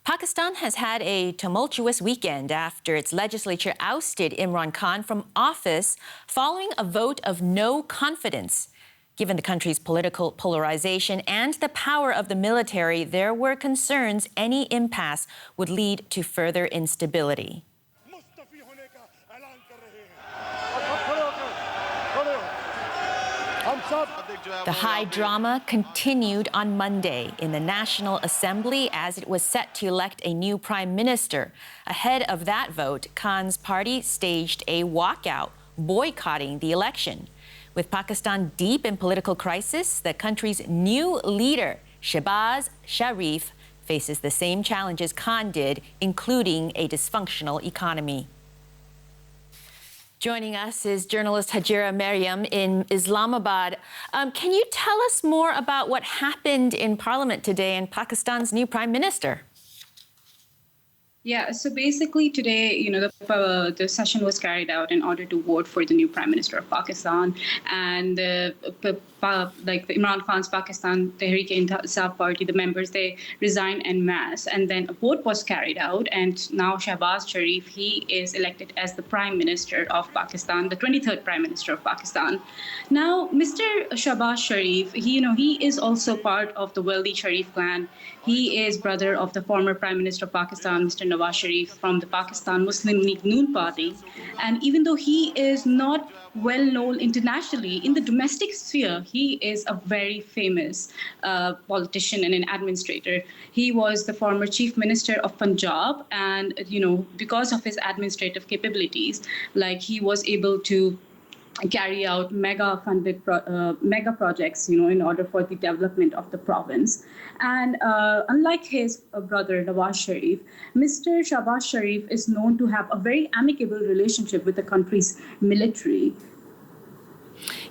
Pakistan has had a tumultuous weekend after its legislature ousted Imran Khan from office following a vote of no confidence. Given the country's political polarization and the power of the military, there were concerns any impasse would lead to further instability. The high drama continued on Monday in the National Assembly as it was set to elect a new prime minister. Ahead of that vote, Khan's party staged a walkout, boycotting the election. With Pakistan deep in political crisis, the country's new leader, Shehbaz Sharif, faces the same challenges Khan did, including a dysfunctional economy. Joining us is journalist Hajira Maryam in Islamabad. Can you tell us more about what happened in Parliament today and Pakistan's new prime minister? Yeah, so basically today, the session was carried out in order to vote for the new prime minister of Pakistan, and Imran Khan's Pakistan Tehreek-e-Insaf party, the members, they resigned en masse, and then a vote was carried out, and now Shehbaz Sharif, he is elected as the prime minister of Pakistan, the 23rd prime minister of Pakistan. Now, Mr. Shehbaz Sharif, he is also part of the wealthy Sharif clan. He is brother of the former prime minister of Pakistan, Mr. Nawaz Sharif, from the Pakistan Muslim League Noon party. And even though he is not well known internationally, in the domestic sphere, he is a very famous politician and an administrator. He was the former chief minister of Punjab, and because of his administrative capabilities, he was able to carry out mega projects, in order for the development of the province. And unlike his brother Nawaz Sharif, Mr. Shehbaz Sharif is known to have a very amicable relationship with the country's military.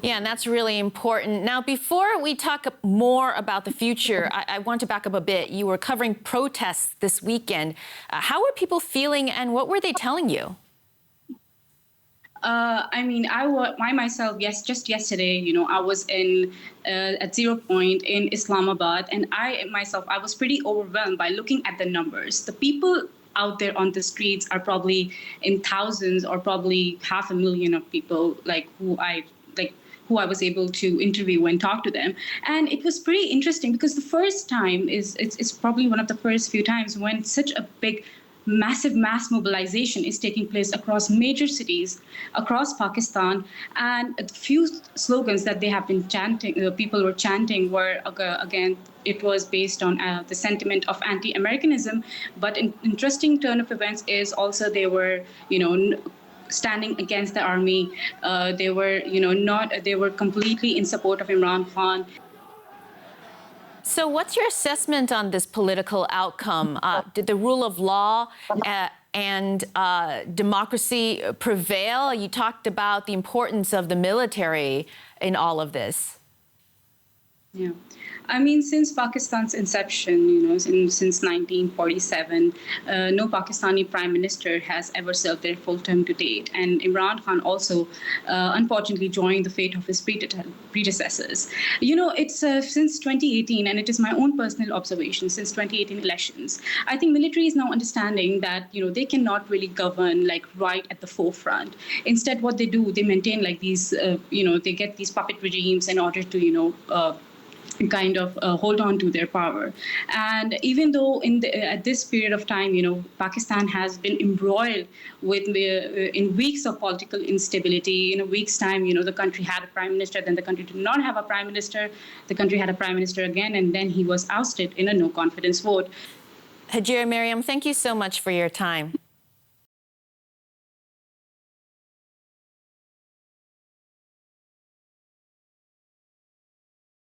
Yeah, and that's really important. Now, before we talk more about the future, I want to back up a bit. You were covering protests this weekend. How were people feeling, and what were they telling you? I myself, just yesterday, I was at 0 Point in Islamabad, and I was pretty overwhelmed by looking at the numbers. The people out there on the streets are probably in thousands, or probably 500,000 of people, who I was able to interview and talk to them. And it was pretty interesting because the first time it's probably one of the first few times when such a massive mass mobilization is taking place across major cities across Pakistan, and a few slogans that they have been chanting, people were chanting, were again, it was based on the sentiment of anti-Americanism. But an interesting turn of events is also they were, standing against the army. They were, they were completely in support of Imran Khan. So what's your assessment on this political outcome? Did the rule of law and democracy prevail? You talked about the importance of the military in all of this. Yeah. Since Pakistan's inception, since 1947, no Pakistani prime minister has ever served their full term to date. And Imran Khan also, unfortunately, joined the fate of his predecessors. It's since 2018, and it is my own personal observation, since 2018 elections, I think military is now understanding that, they cannot really govern right at the forefront. Instead, what they do, they maintain these, they get these puppet regimes in order to, hold on to their power. And even though at this period of time, Pakistan has been embroiled in weeks of political instability. In a week's time, the country had a prime minister, then the country did not have a prime minister. The country had a prime minister again, and then he was ousted in a no-confidence vote. Hajira Maryam, thank you so much for your time.